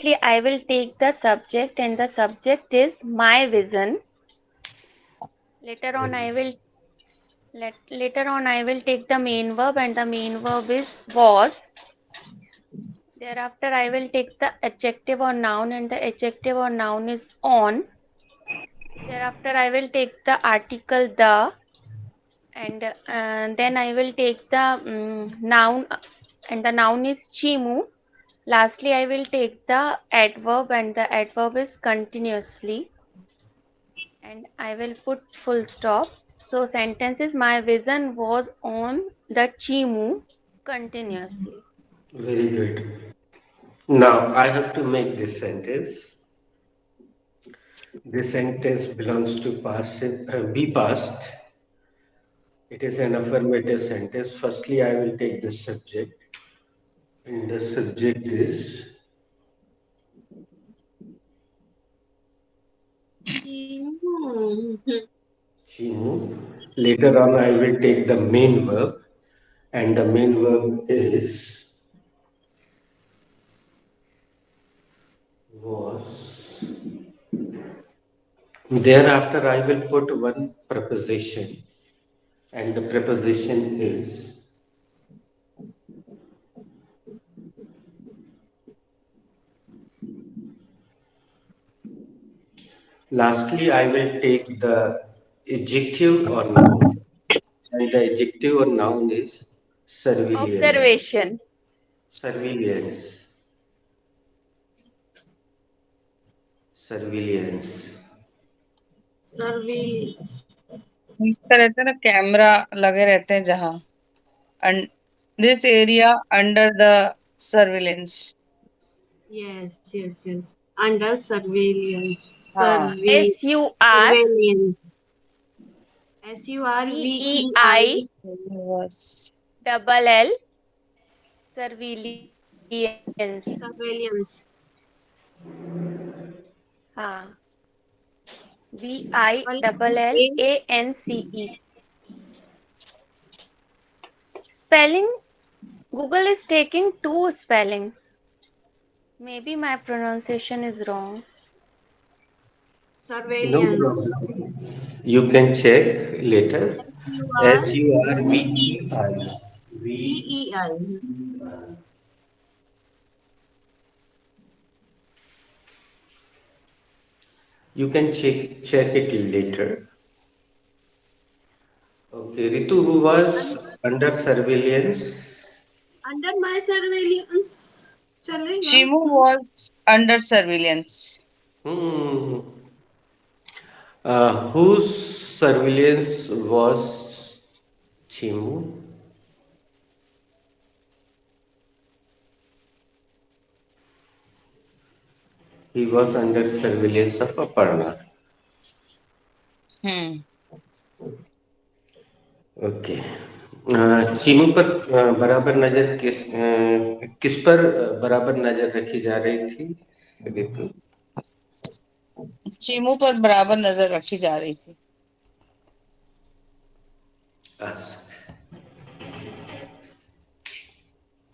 Firstly, I will take the subject, and the subject is my vision. Later on, I will take the main verb, and the main verb is was. Thereafter, I will take the adjective or noun, and the adjective or noun is on. Thereafter, I will take the article the, and then I will take the noun, and the noun is chimu. Lastly, I will take the adverb, and the adverb is continuously, and I will put full stop. So sentence is, my vision was on the chimu continuously. Very good. Now I have to make this sentence. This sentence belongs to be past. It is an affirmative sentence. Firstly, I will take the subject, and the subject is Chimu. Later on, I will take the main verb, and the main verb is was. Thereafter, I will put one preposition, and the preposition is. Lastly, I will take the adjective or noun, and the adjective or noun is surveillance. Observation. Surveillance. Surveillance. Surveillance इसका रहता है ना, camera लगे रहते हैं जहाँ, this area under the surveillance. yes yes yes under surveillance हाँ. SUR surveillance SURVEI Yes. double L surveillance. surveillance हाँ, VILLANCE. Spelling, Google is taking 2 spellings. Maybe my pronunciation is wrong. No surveillance problem. You can check later. SURVEI SURVEI. V. You can check it later. Okay, Ritu, who was under surveillance? under my surveillance चलेगा Chimu was under surveillance. Hmm. Whose surveillance was Chimu? He was under surveillance of Aparna. Okay. चीमू पर बराबर नजर किस पर बराबर नजर रखी जा रही थी रितु? चीमू पर बराबर नजर रखी जा रही थी. Ask.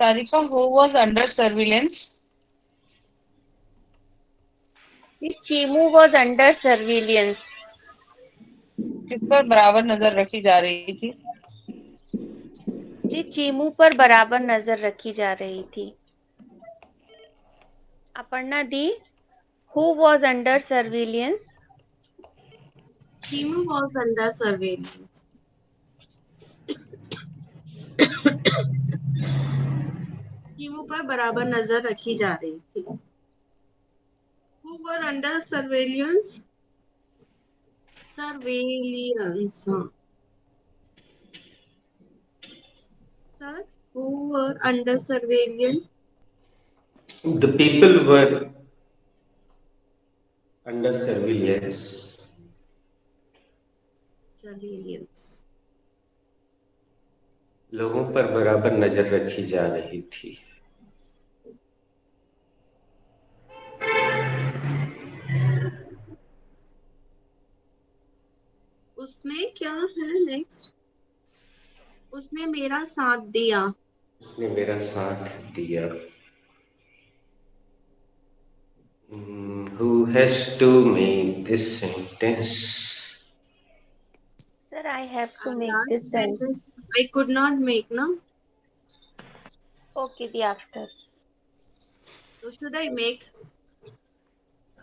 Sarika, who was under surveillance? Chimu was under surveillance. किस पर बराबर नजर रखी जा रही थी? जी, चीमू पर बराबर नजर रखी जा रही थी. अपर्णा दी, who was under surveillance? Chimu was under surveillance Chimu पर बराबर नजर रखी जा रही थी. Who were under surveillance? Surveillance. Sir, who were under surveillance? The people were under surveillance. Surveillance. लोगों पर बराबर नजर रखी जा रही थी. उसने क्या है नेक्स्ट? उसने मेरा साथ दिया. उसने मेरा साथ दिया. Who has to make this sentence? Sir, I have to Our make this last sentence. sentence I could not make, no? Okay, the after. So should I make?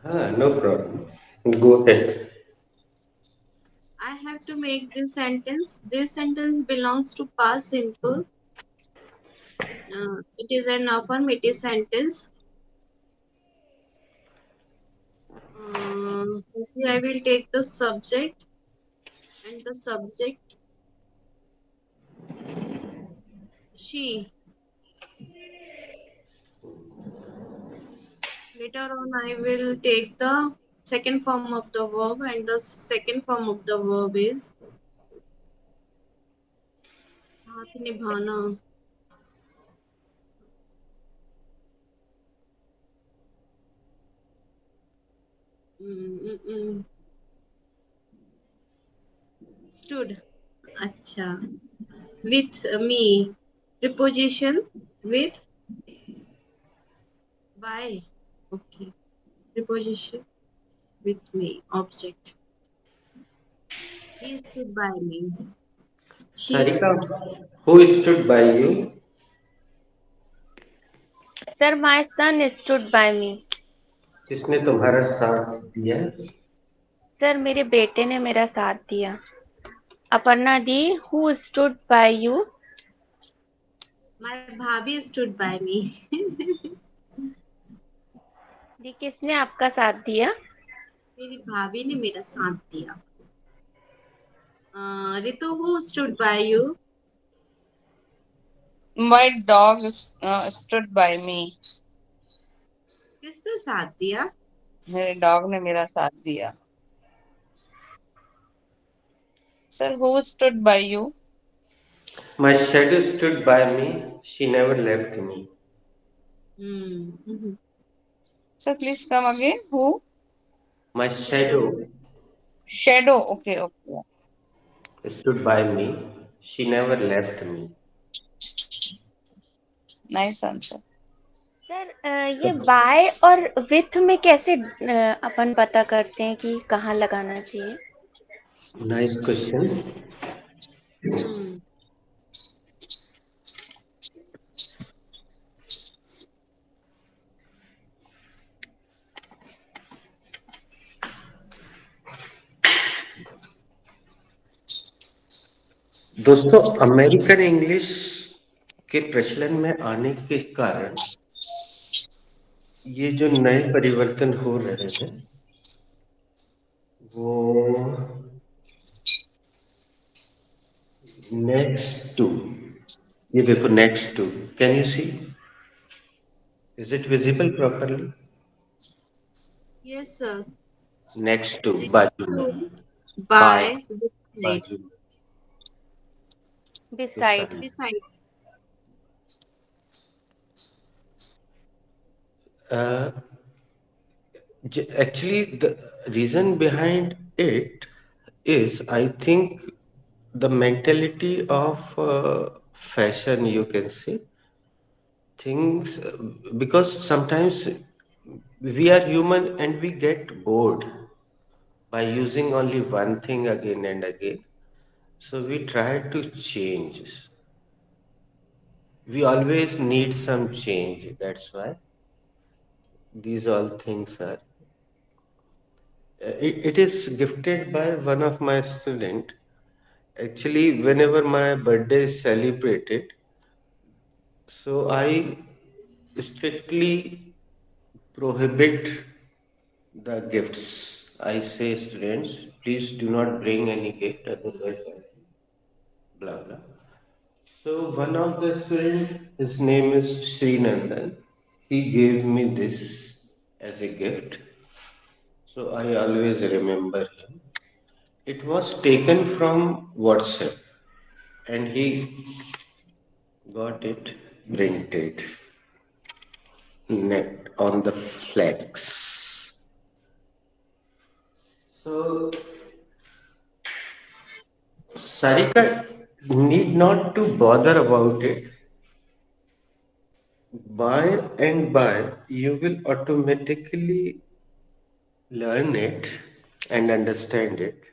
No problem. Go ahead. I have to make this sentence. This sentence belongs to past simple. It is an affirmative sentence. Firstly, I will take the subject, and the subject she. Later on, I will take the second form of the verb, and the second form of the verb is साथ निभाना. Mm, mm, mm. Stood. अच्छा. With me. Preposition with by. Okay. Preposition with me. Object. He stood by me. She Sarika, stood. who stood by you? Sir, my son stood by me. किसने तुम्हारा साथ दिया? Sir, मेरे बेटे ने मेरा साथ दिया. Aparna di, who stood by you? My bhabhi stood by me. दी, किसने आपका साथ दिया? मेरी भाभी ने मेरा साथ दिया. Ritu, who stood by you? My dog stood by me. किसने साथ दिया? मेरे डॉग ने मेरा साथ दिया. Sir, who stood by you? My shadow stood by me. She never left me. Mm-hmm. Sir, please come again. Who? My Shadow. Shadow. Okay, okay. stood by me. She never left me. Nice answer. Sir, ये bye और with में कैसे अपन पता करते हैं कि कहाँ लगाना चाहिए? Nice question. Hmm. दोस्तों, अमेरिकन इंग्लिश के प्रचलन में आने के कारण ये जो नए परिवर्तन हो रहे हैं वो नेक्स्ट टू, ये देखो next to, can you see? Is it visible properly? Yes, sir. Next to, Next बाजू to में, by, beside. बाजू में, Beside. Beside. Actually, the reason behind it is, I think, the mentality of fashion, you can say things, because sometimes we are human and we get bored by using only one thing again and again. So we try to change. We always need some change. That's why these all things are. It is gifted by one of my student. Actually, whenever my birthday is celebrated, so I strictly prohibit the gifts. I say, students, please do not bring any gift, otherwise I blah blah. So one of the students, his name is Srinandan. He gave me this as a gift. So I always remember him. It was taken from WhatsApp and he got it printed net on the flex. So Sarika need not to bother about it by, you will automatically learn it and understand it.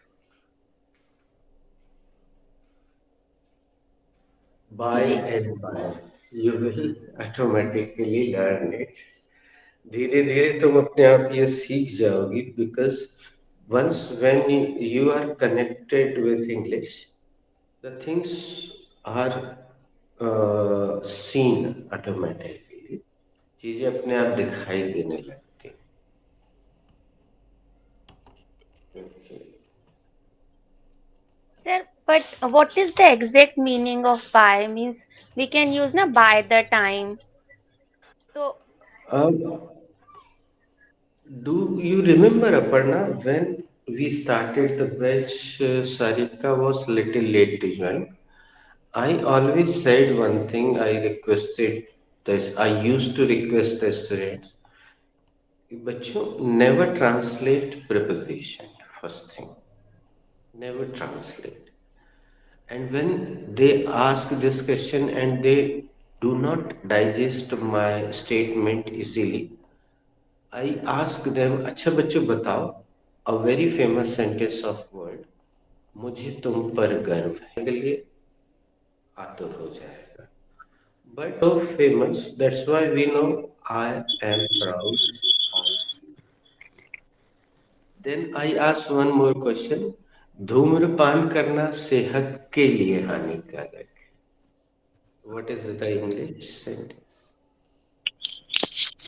By ji and by, you will automatically learn it. धीरे धीरे तुम अपने आप ये सीख जाओगी, because once when you are connected with English, the things are seen automatically. चीजें अपने आप दिखाई देने लगती हैं. Okay. sir, but what is the exact meaning of by? Means we can use na by the time. So Um, do you remember, Aparna, when we started the batch, Sarika was little late to join. I always said one thing. I requested this. I used to request the students. बच्चों, never translate preposition. First thing, never translate. And when they ask this question and they do not digest my statement easily, I ask them, अच्छा बच्चों बताओ, a very famous sentence of word, मुझे तुम पर गर्व है, के लिए आतुर हो जाएगा. But so famous, that's why we know I am proud of you. Then I ask one more question. धूम्रपान करना सेहत के लिए हानिकारक है. What is the English sentence?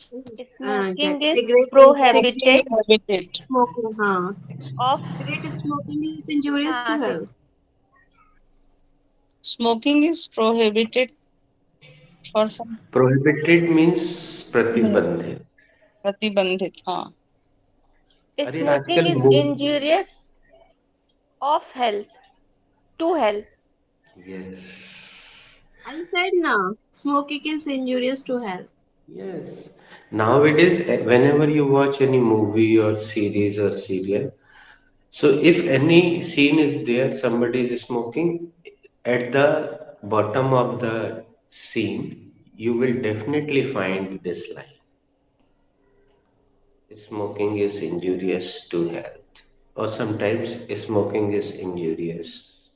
smoking is Cigarette prohibited Prohibited. smoking, हाँ. of Cigarette smoking is injurious to हाँ health. Smoking is prohibited for some Prohibited means प्रतिबंधित. प्रतिबंधित. हाँ. अरे smoking आजकल is injurious of health to health. Yes. I said na, smoking is injurious to health. Yes. Nowadays, whenever you watch any movie or series or serial, so if any scene is there, somebody is smoking, at the bottom of the scene, you will definitely find this line. Smoking is injurious to health. Or sometimes smoking is injurious.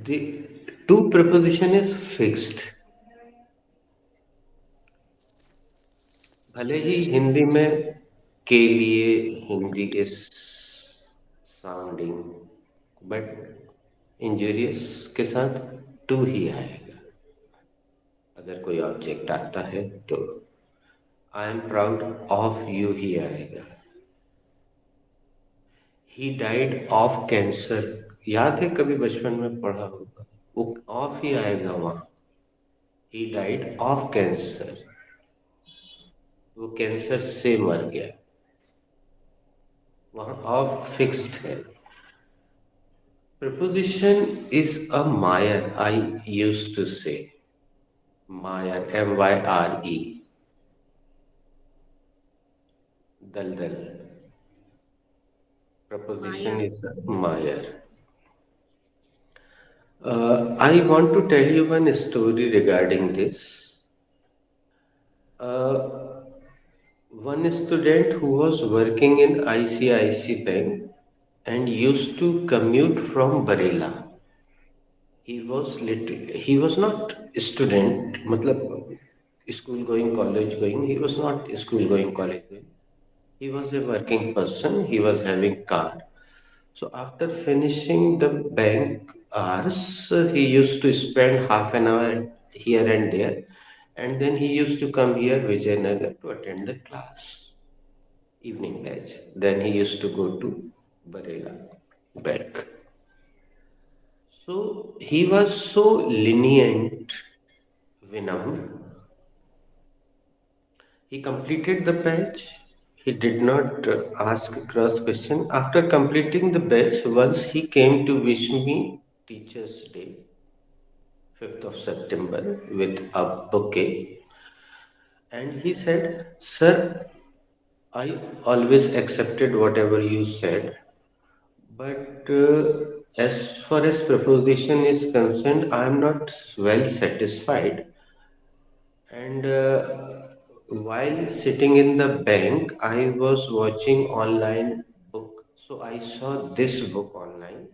The two preposition is fixed. भले ही हिंदी में के लिए Hindi is sounding, but injurious के साथ to ही आएगा. अगर कोई object आता है तो I am proud of you ही आएगा. ही डाइड ऑफ कैंसर, याद है कभी बचपन में पढ़ा होगा, वो ऑफ ही आएगा वहां. ही डाइड ऑफ कैंसर, वो कैंसर से मर गया, वहां ऑफ फिक्स्ड है. Preposition is a Mayar, I used to say. Mayar, M-Y-R-E. Dal. Preposition is a Mayar. I want to tell you one story regarding this. One student who was working in ICICI Bank and used to commute from Bareilly. He was not student, मतलब school going, college going. He was not school going, college going. He was a working person. He was having car. So after finishing the bank hours, he used to spend half an hour here and there, and then he used to come here Vijayanagar to attend the class, evening batch. Then he used to go to Bareilly back. So he was so lenient, Vinamr. He completed the batch. He did not ask cross question. After completing the batch, once he came to wish me Teachers' Day, 5th of September, with a bouquet. And he said, Sir, I always accepted whatever you said, but as far as preposition is concerned, I am not well satisfied. And while sitting in the bank, I was watching online book. So I saw this book online.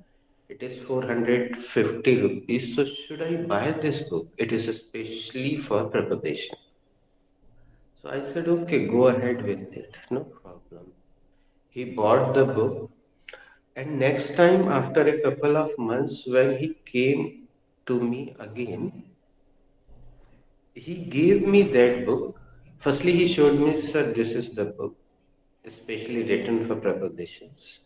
It is 450 rupees. So should I buy this book? It is especially for preposition. So I said, okay, go ahead with it. No problem. He bought the book. And next time, after a couple of months, when he came to me again, he gave me that book. Firstly, he showed me, sir, this is the book, especially written for prepositions.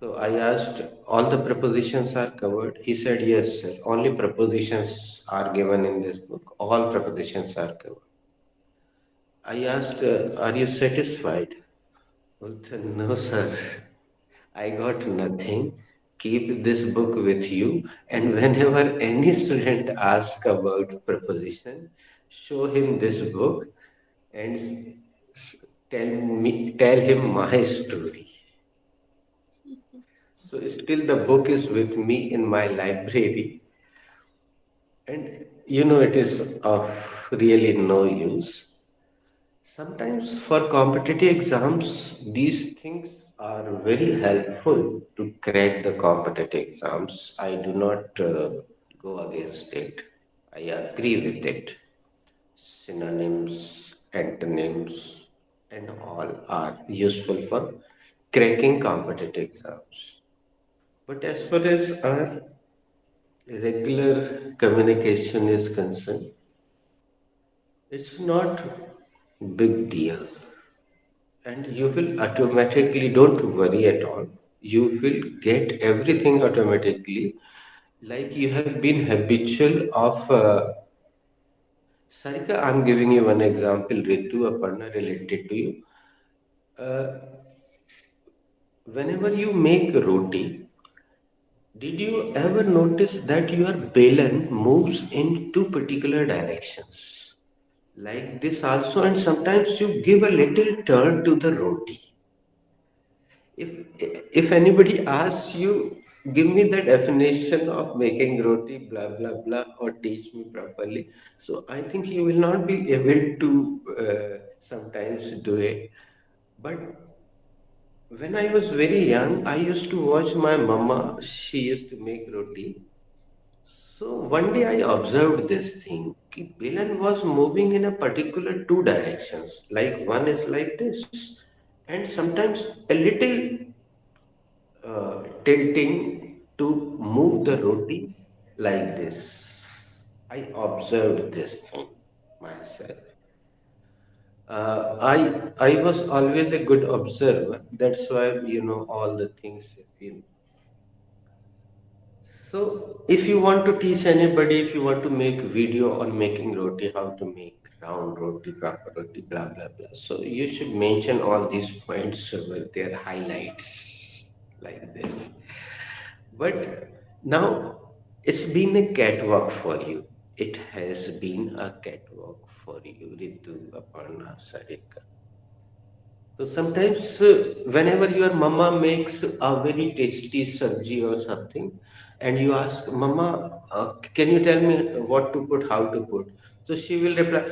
So I asked, all the prepositions are covered? He said, yes, sir. Only prepositions are given in this book. All prepositions are covered. I asked, are you satisfied? Well, no, sir. I got nothing. Keep this book with you, and whenever any student asks about preposition, show him this book and tell him my story. So still the book is with me in my library, and it is of really no use. Sometimes for competitive exams, these things are very helpful to crack the competitive exams. I do not go against it. I agree with it. Synonyms, antonyms, and all are useful for cracking competitive exams. But as far as our regular communication is concerned, it's not big deal. And you will automatically, don't worry at all, you will get everything automatically, like you have been habitual of Sarika. I'm giving you one example, Ritu, Aparna, related to you. uh, Whenever you make roti, did you ever notice that your belan moves in two particular directions like this also, and sometimes you give a little turn to the roti? If if anybody asks you, give me the definition of making roti, blah blah blah, or teach me properly, so I think you will not be able to sometimes do it. But when I was very young, I used to watch my mama. She used to make roti. So one day I observed this thing. Ki Belan was moving in a particular two directions. Like one is like this, and sometimes a little tilting to move the roti like this. I observed this thing myself. I was always a good observer. That's why all the things. In. So if you want to teach anybody, if you want to make video on making roti, how to make round roti, proper roti, blah blah blah. So you should mention all these points with their highlights like this. But now it's been a catwalk for you. It has been a catwalk for you, Ritu, Aparna, Sarika. So sometimes, whenever your mama makes a very tasty sabji or something, and you ask, Mama, can you tell me what to put, how to put? So she will reply,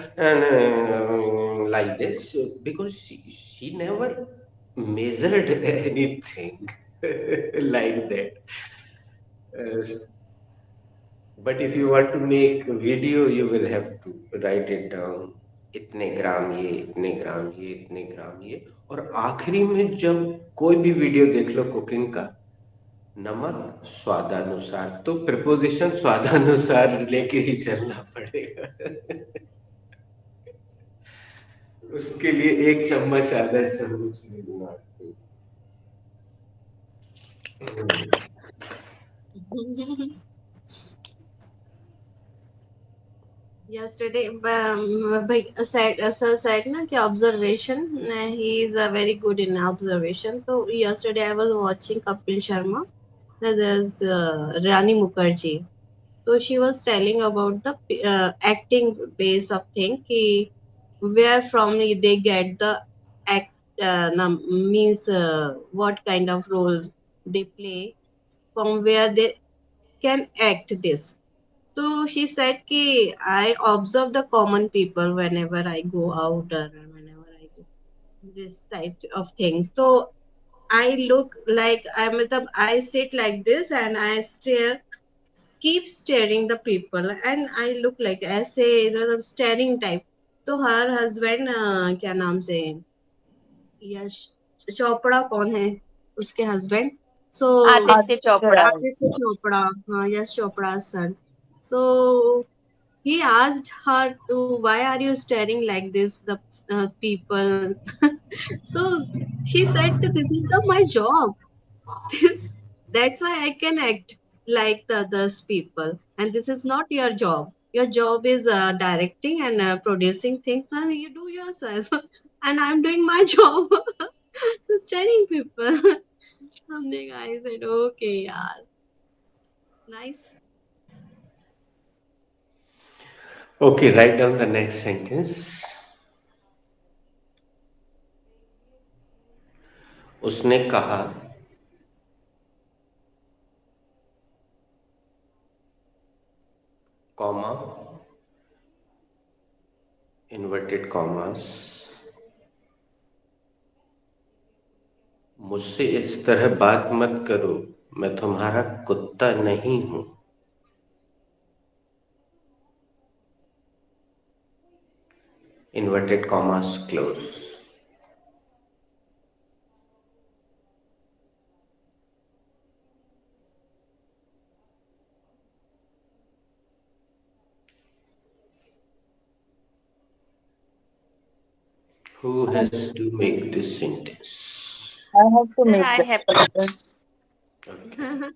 like this, because she never measured anything like that. Uh, but if you want to make a video, you will have to write it down. इतने ग्राम ये, इतने ग्राम ये, इतने ग्राम ये। और आखिरी में जब कोई भी वीडियो देख लो कुकिंग का, नमक स्वादानुसार, तो प्रिपोजिशन स्वादानुसार लेके ही चलना पड़ेगा। उसके लिए 1 चम्मच आधा चम्मच लेना। Yesterday, sir said na कि observation, he is very good in observation. So yesterday I was watching Kapil Sharma. There's Rani Mukherjee. So she was telling about the acting base of thing. कि where from they get the act, means what kind of role they play. from where they can act this. So she said कि I observe the common people whenever I go out or whenever I do this type of things. So I look like I sit like this and I stare, keep staring the people, and I look like ऐसे staring type. तो her husband क्या नाम से यश चोपड़ा कौन है उसके husband? सो Aditya Aditya Chopra. Rai. Aditya Chopra, हाँ, यश चोपड़ा सन. So he asked her to, why are you staring like this, the people? So she said that this is my job. That's why I can act like the others people, and this is not your job. Your job is directing and producing things, and you do yourself. And I'm doing my job, to staring people. हमने कहा, I said okay यार, nice. Okay, write down the next sentence. उसने कहा, comma, inverted commas, मुझसे इस तरह बात मत करो, मैं तुम्हारा कुत्ता नहीं हूं. Inverted commas close. Who has to make this sentence? I have to Sir, make I that have sentence. Okay.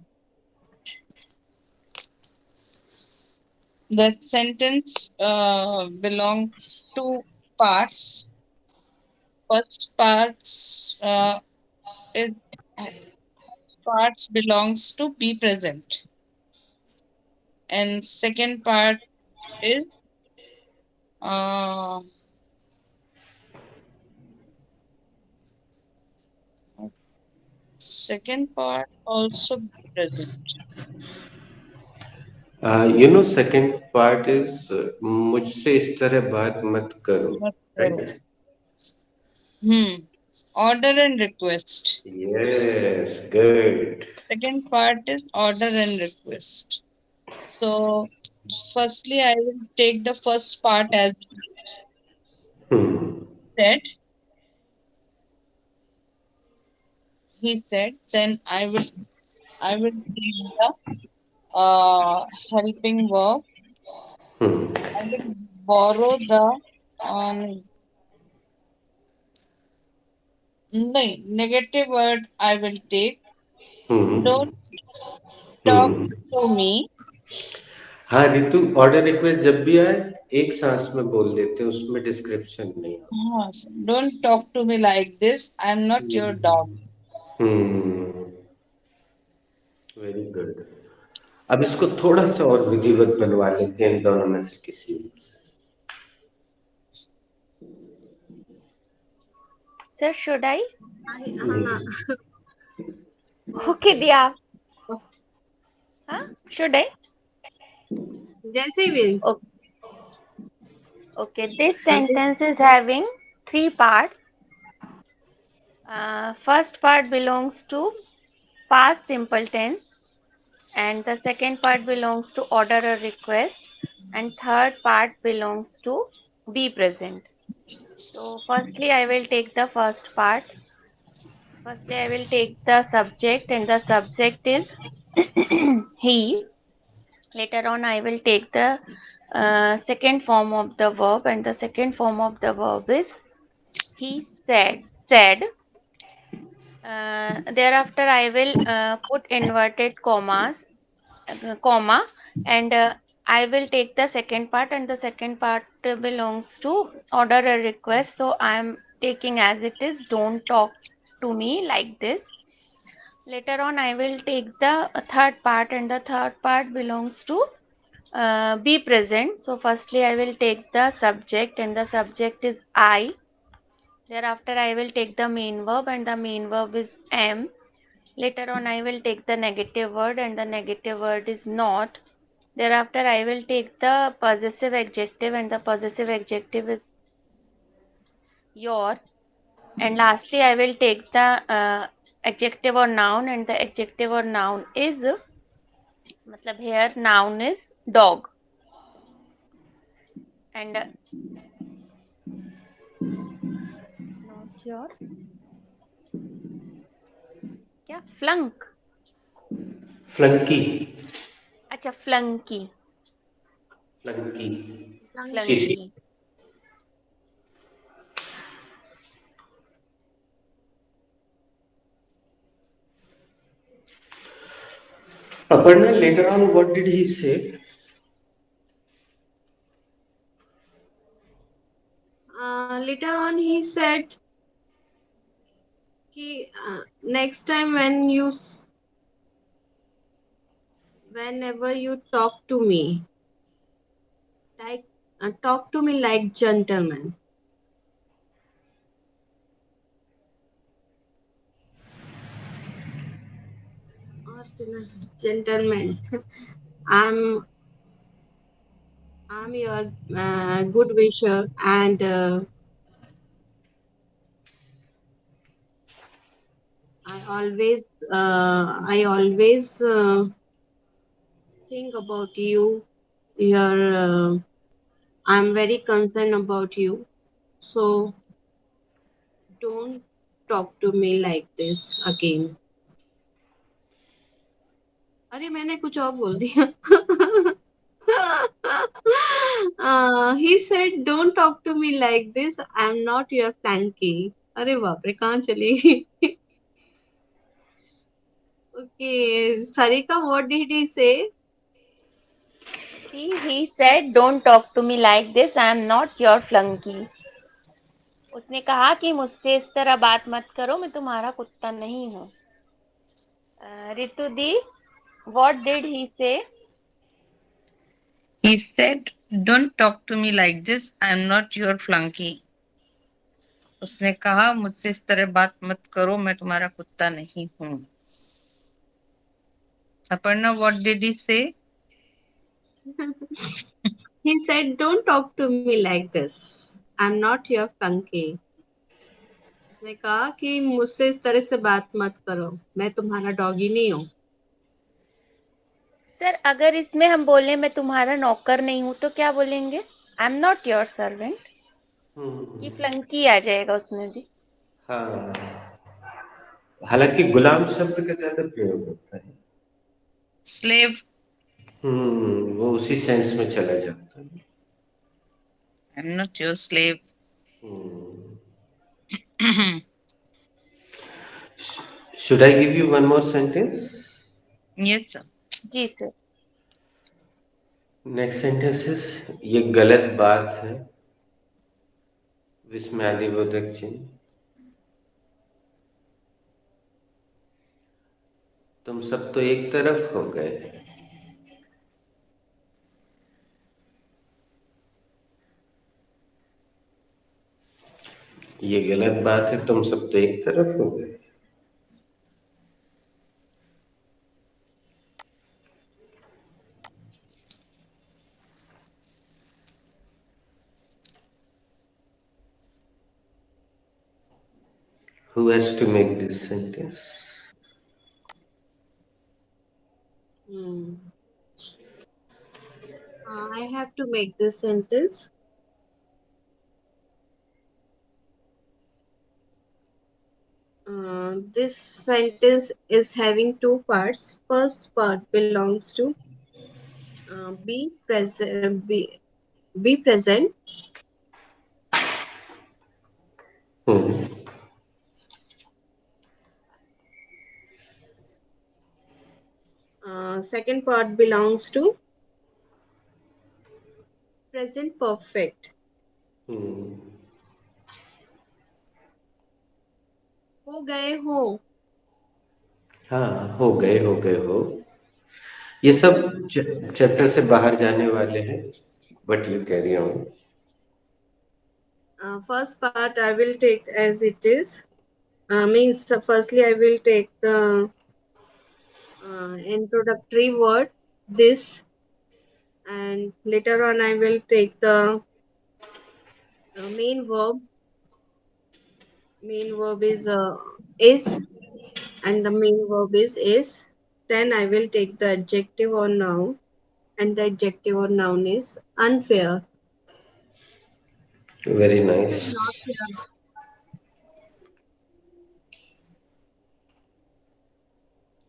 That sentence belongs to parts. First is parts belongs to be present, and second part is uh, second part also be present. Second part is मुझसे इस तरह बात मत करो, Not right? Order and request. Yes, good. Second part is order and request. So, firstly, I will take the first part as Hmm. said. He said. Then I will take the helping verb. Hmm. I will borrow the um, negative word. I will take. Hmm. Don't talk Hmm. to me. हाँ Ritu, order request जब भी आए एक सांस में बोल देते हैं, उसमें डिस्क्रिप्शन नहीं Don't talk to me like this. I'm not your dog. Very good. अब इसको थोड़ा सा और विधिवत बनवा लेते हैं इन दोनों में से किसी एक से. Sir, should I? हाँ, Okay, Diya. Huh? Should I? जैसे भी. Okay, this sentence is having 3 parts. First part belongs to past simple tense, and the second part belongs to order or request, and third part belongs to be present. So firstly I will take the first part. Firstly I will take the subject, and the subject is he. Later on I will take the second form of the verb, and the second form of the verb is he said. Thereafter I will put inverted comma, and I will take the second part, and the second part belongs to order a request, so I am taking as it is, don't talk to me like this. Later on I will take the third part, and the third part belongs to be present. So firstly I will take the subject, and the subject is I. Thereafter I will take the main verb, and the main verb is am. Later on, I will take the negative word, and the negative word is not. Thereafter, I will take the possessive adjective, and the possessive adjective is your. And lastly, I will take the adjective or noun, and the adjective or noun is, matlab here noun is dog, and not your, क्या flunk, Flunky. अच्छा flunky, Flunky. Flunky. CC. flunky. Aparna, later on, what did he say? Later on, he said, next time when whenever you talk to me, like talk to me like gentleman. Or gentleman. I'm I'm your good wisher, and I always think about you. Your I'm very concerned about you. So don't talk to me like this again. अरे मैंने कुछ और बोल दिया. He said, "Don't talk to me like this. I'm not your flanky." अरे बाप रे कहाँ चली गई? Okay, Sarika, what did he say? See, he said, "Don't talk to me like this. I am not your flunky." उसने कहा कि मुझसे इस तरह बात मत करो, मैं तुम्हारा कुत्ता नहीं हूँ. रितु दी, what did he say? He said, "Don't talk to me like this. I'm not your flunky." उसने कहा मुझसे इस तरह बात मत करो, मैं तुम्हारा कुत्ता नहीं हूँ. Aparna, what did he say? He said, "Don't talk to me like this. I'm not your flunky." उसने कहा कि मुझसे इस तरह से बात मत करो, मैं तुम्हारा डॉगी नहीं हूँ. सर, अगर इसमें हम बोले मैं तुम्हारा नौकर नहीं हूँ तो क्या बोलेंगे? I am not your servant. कि फ्लंकी आ जाएगा उसमें भी. हाँ, हालांकि गुलाम शब्द का ज्यादा प्रयोग होता है. Slave. वो उसी सेंस में चला जाता है. I'm not your slave. Should I give you one more sentence? Yes, sir. Ji sir. Next sentences, ये गलत बात है. विस्मयादिबोधक चिन्ह. तुम सब तो एक तरफ हो गए. ये गलत बात है, तुम सब तो एक तरफ हो गए. Who has to make this sentence? I have to make this sentence. This sentence is having two parts. First part belongs to be present. Be present. Second part belongs to present perfect. हो गए हो. हाँ, हो गए हो. ये सब chapter से बाहर जाने वाले हैं, but you carry on. First part I will take as it is. Means firstly I will take the introductory word this, and later on I will take the main verb. Main verb is, and the main verb is. Then I will take the adjective or noun, and the adjective or noun is unfair. Very This is nice. not fair.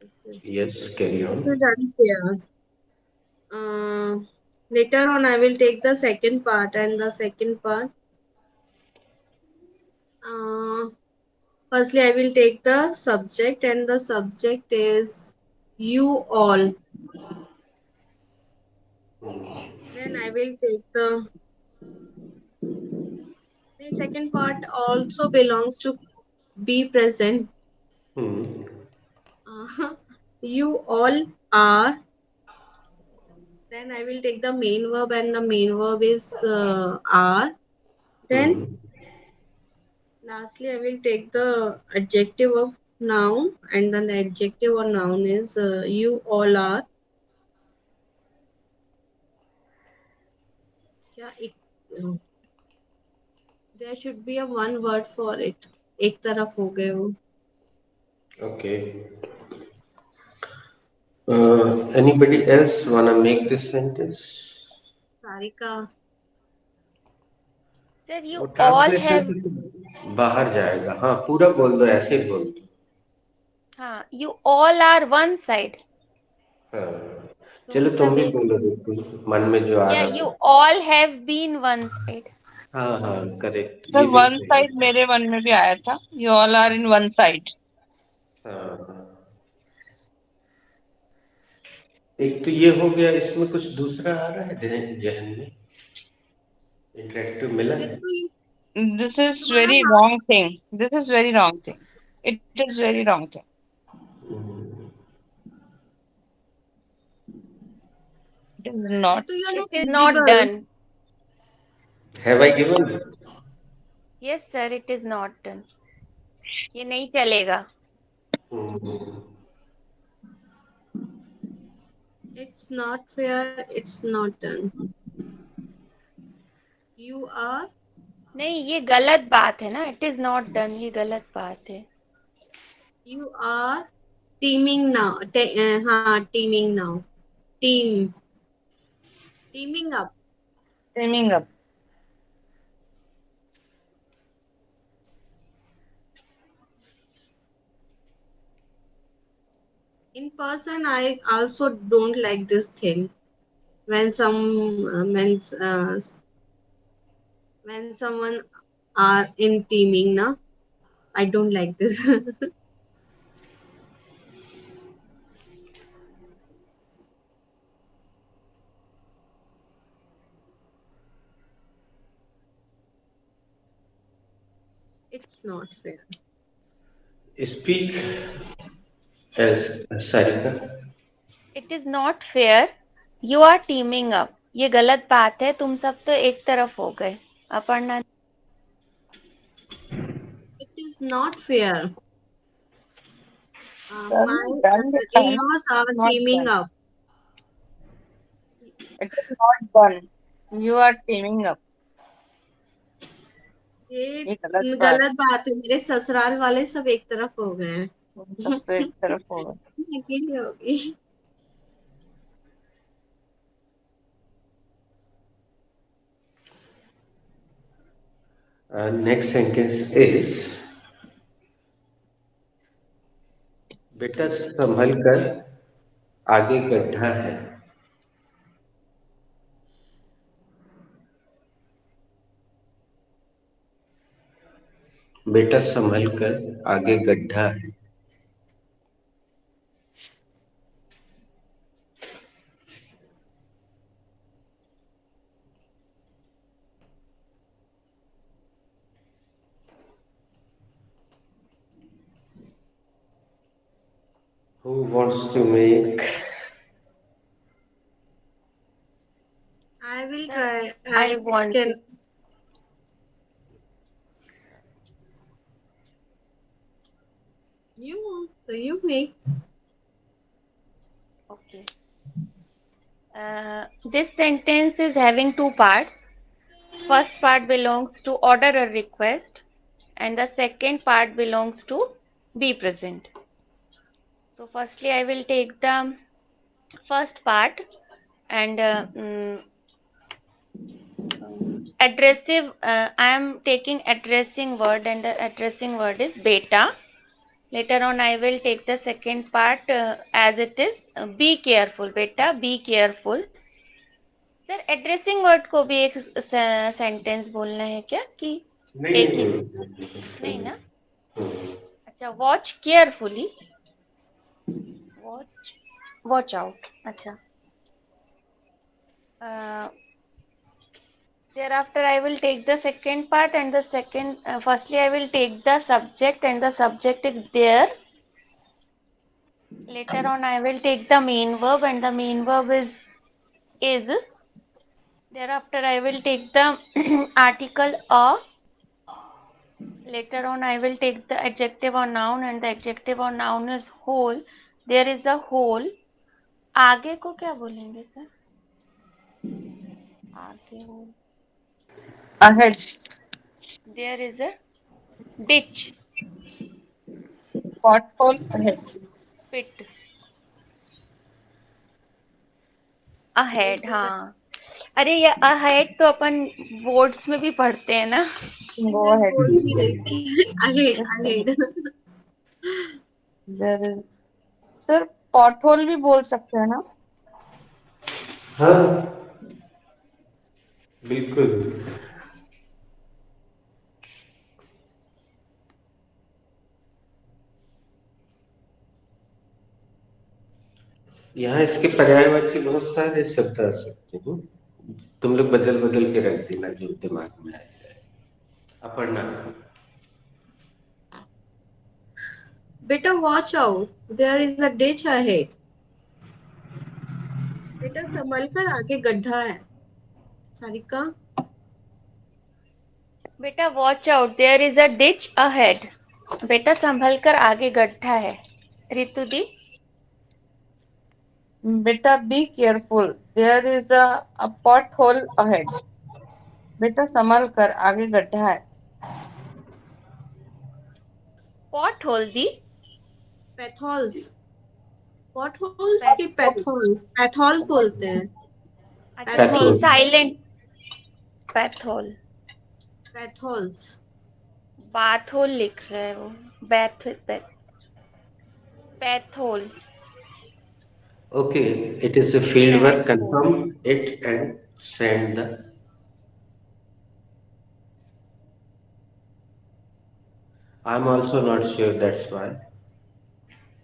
This is Yes, carry this on. is unfair. Uh, Later on, I will take the second part, and the second part. Uh, Firstly, I will take the subject, and the subject is you all. Then I will take the second part also belongs to be present. Hmm. You all are. Then I will take the main verb, and the main verb is are. Then Hmm. lastly, I will take the adjective of noun, and then the adjective or noun is you all are. क्या एक there should be a one word for it. एक तरफ हो गए वो. Okay. Anybody else wanna make this sentence? Sarika. Sir, वो you all translation have, से तो बाहर जाएगा. हाँ, पूरा बोल दो, ऐसे ही बोल दो. you all are one side. हाँ. तो चलो तुम मतलब भी ये, बोलो बिल्कुल मन में जो आ yeah, रहा you था. all have been one side. हाँ हाँ, करेक्ट, सर ये भी वन सही साइड है. मेरे मन में भी आया था. You all are in one side. हाँ. एक तो ये हो गया, इसमें कुछ दूसरा आ रहा है जहन में, इंटरेक्टिव मिला ये है. तो ये दिस इज तुम्हारा वेरी नाम. Wrong thing. This is very wrong thing. It is very wrong thing. It is ये नॉट. तो you're It not is not visible. done. Have I given? Yes, sir, it is not done. ये नहीं चलेगा. It's not fair. It's not done. You are. नहीं, ये गलत बात है ना. It is not done. ये गलत बात है. You are teaming now. हाँ, teaming now. Team. Teaming up. Swimming up. In person, I also don't like this thing. When when someone are in teaming, na, I don't like this. It's not fair. Speak as Sarika. It is not fair. You are teaming up. ये गलत बात है. तुम सब तो एक तरफ हो गए. Aparna. It is not fair. My done लिखा है ना. in-laws are not teaming done. up. It is not done. You are teaming up. ये ये गलत बात. गलत बात है. मेरे ससुराल वाले सब एक तरफ हो गए हैं. सब तो एक तरफ होगा. मैं अकेली होगी. नेक्स्ट सेंटेंस इज, बेटा संभल कर, आगे गड्ढा है. बेटा संभल कर, आगे गड्ढा है. Who wants to make? I will try. I want can. to. You make. This sentence is having two parts. First part belongs to order a request, and the second part belongs to be present. So firstly I will take the first part, and addressive, I am taking addressing word, and the addressing word is beta. Later on I will take the second part as it is be careful, beta be careful. Sir addressing word को भी एक sentence बोलना है क्या कि नहीं एक ही? नहीं ना? अच्छा, वॉच केयरफुली, वॉच आउट. अच्छा, thereafter I will take the second part, and the second firstly I will take the subject, and the subject is there. Later on I will take the main verb, and the main verb is. Thereafter I will take the article a. Later on I will take the adjective or noun, and the adjective or noun is whole. There is a whole. आगे को क्या बोलेंगे sir? आगे whole. Ahead. There is a ditch. Pothole ahead. Pit. Ahead. हाँ. अरे ये ahead तो अपन boards में भी पढ़ते हैं ना. Go ahead. बोल ही रही थी ahead ahead. There is. Sir pothole भी बोल सकते हैं ना? हाँ बिल्कुल. यहाँ इसके पर्यायवाची बहुत सारे शब्द आ सकते हैं. तुम लोग बदल बदल के रख देना जो दिमाग में आ जाए. अपर्णा. बेटा watch out, there is a ditch ahead. बेटा संभल कर आगे गड्ढा है. सारिका. बेटा watch out, there is a ditch ahead. बेटा संभल कर आगे गड्ढा है. रितु दी. बेटा be careful, there is a pothole ahead. बेटा संभल कर आगे गड्ढा है. Pothole di. Potholes. Potholes की पैथॉल, पैथॉल बोलते हैं. अच्छा, साइलेंट. पैथोल. पैथॉल्स. बाथोल लिख रहा है वो. पैथोल. Okay, it is a field work. Confirm it and send the. I'm also not sure. That's why.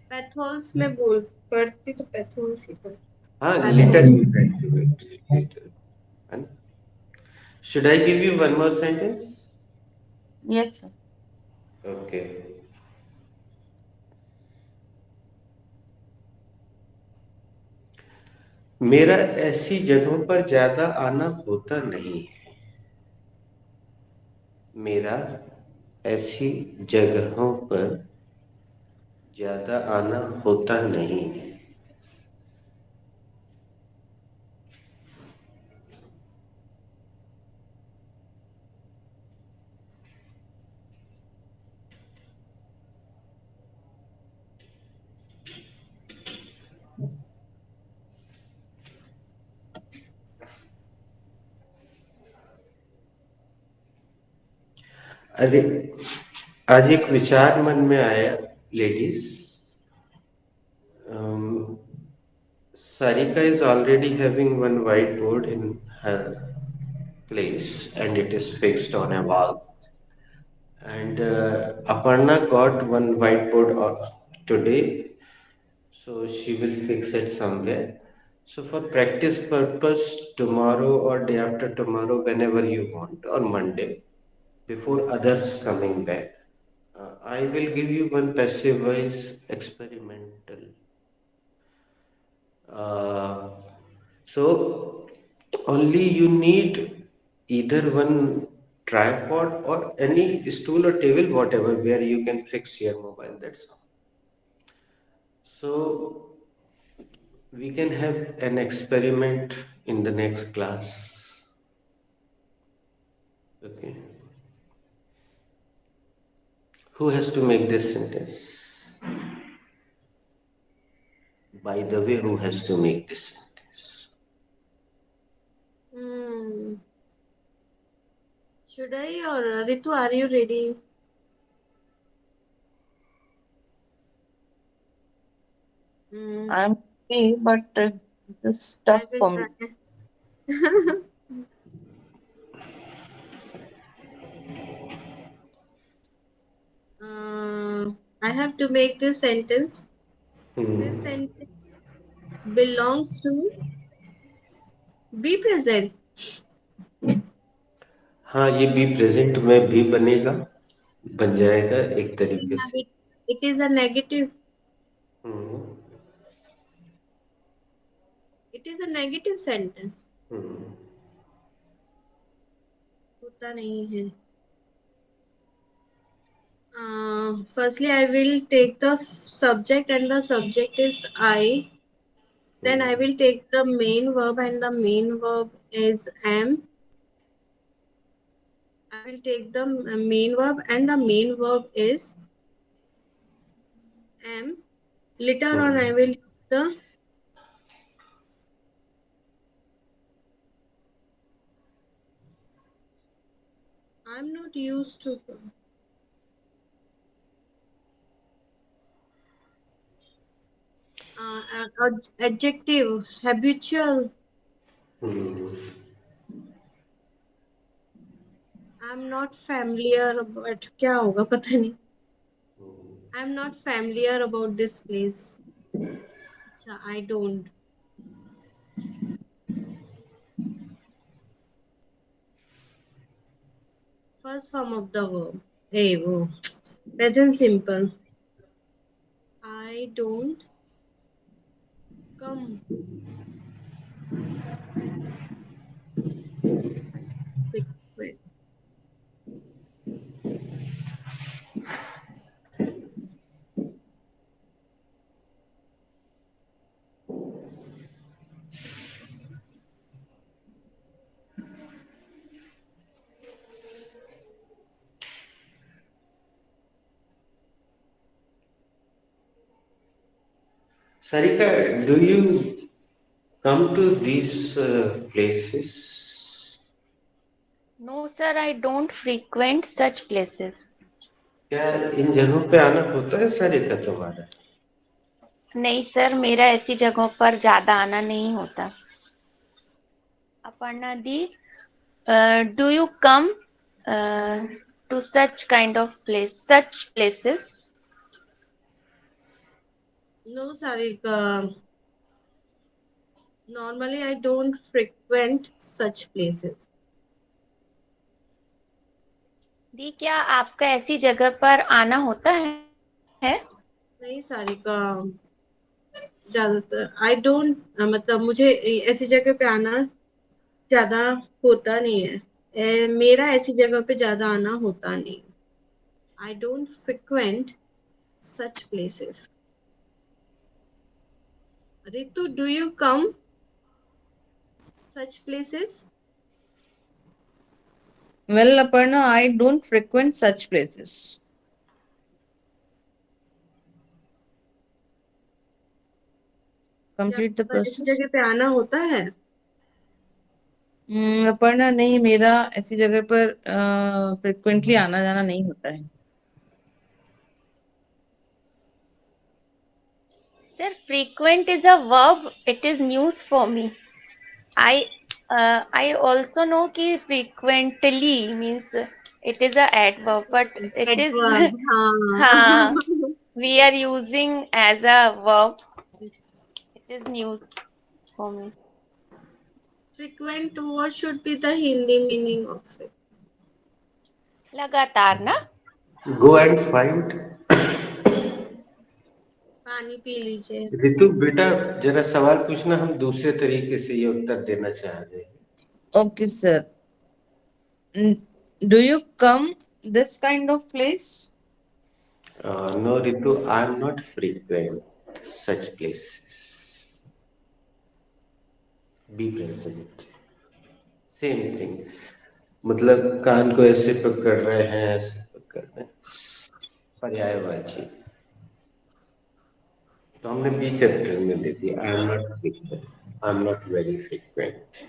पैथॉल्स में बोल पढ़ती तो पैथॉल्स ही पढ़. हाँ, later you can do it. Later. And should I give you one more sentence? Yes sir. Okay. मेरा ऐसी जगहों पर ज्यादा आना होता नहीं है. मेरा ऐसी जगहों पर ज्यादा आना होता नहीं है. अरे आज एक विचार मन में आया ladies. Sarika is already having one whiteboard in her place and it is fixed on a wall. And Aparna got one whiteboard today, so she will fix it somewhere. So for practice purpose, tomorrow or day after tomorrow, whenever you want, or Monday, before others coming back, I will give you one passive voice experimental. So only you need either one tripod or any stool or table, whatever, where you can fix your mobile. That's all. So We can have an experiment in the next class. Okay. Who has to make this sentence? By the way, who has to make this sentence? Hmm. Should I or Ritu, are you ready? Hmm. I'm free, but this is I tough will for me. try. I have to make this sentence. This sentence belongs to be present. हाँ, ये be present में भी बनेगा, बन जाएगा एक तरीके से। It is a negative. Hmm, It is a negative sentence. हम्म, होता नहीं है. Firstly, I will take the subject and the subject is I. Then I will take the main verb and the main verb is am. I will take the main verb and the main verb is am. Later on, I will the I'm not used to adjective habitual. I'm not familiar, but क्या होगा पता नहीं. I'm not familiar about this place. अच्छा, I don't. First form of the verb. Hey, वो present simple. I don't come. Frequent. Sarika, do you come to these places? No, sir, I don't frequent such places. क्या इन जगहों पे आना होता है सारिका तुम्हारा? नहीं सर, मेरा ऐसी जगहों पर ज्यादा आना नहीं होता. अपर्णा दी, do you come to such kind of such places? No, Sarika. Normally, I don't frequent such places. दी, क्या आपका ऐसी जगह पर आना होता है? नहीं सारिका, ज्यादातर आई डोंट, मतलब मुझे ऐसी जगह पे आना ज्यादा होता नहीं है. मेरा ऐसी जगह पे ज्यादा आना होता नहीं. I don't frequent such places. Ritu, do you come such places? Well, Aparna, I don't frequent such places. Complete the क्या ऐसी process. जगह पे आना होता है? अपर्णा, नहीं, मेरा ऐसी जगह पर फ्रिक्वेंटली आना जाना नहीं होता है. Sir, frequent is a verb. It is news for me. I also know कि frequently means it is a adverb, but it is Adverb. हाँ. हाँ, we are using as a verb. It is news for me. Frequent, what should be the Hindi meaning of it? लगातार ना. Go and find. पानी P लीजिए. रितु बेटा, जरा सवाल पूछना, हम दूसरे तरीके से ये उत्तर देना चाह रहे हैं. Okay, sir. Do you come this kind of place? No, Ritu, I am not frequent such places. Be present, same thing. मतलब कान को ऐसे पकड़ रहे हैं, ऐसे पकड़ रहे हैं, पर्यायवाची। तो हमने बी चैप्टर में दे दिया, I am not frequent, I am not very frequent.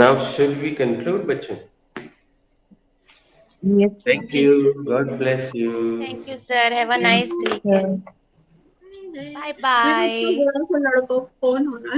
Now shall we conclude, bachon? Yes. Thank you. God bless you. Thank you, sir. Have a nice weekend. Bye मेरे को bye. इतना बड़ा सा लड़का कौन होना है?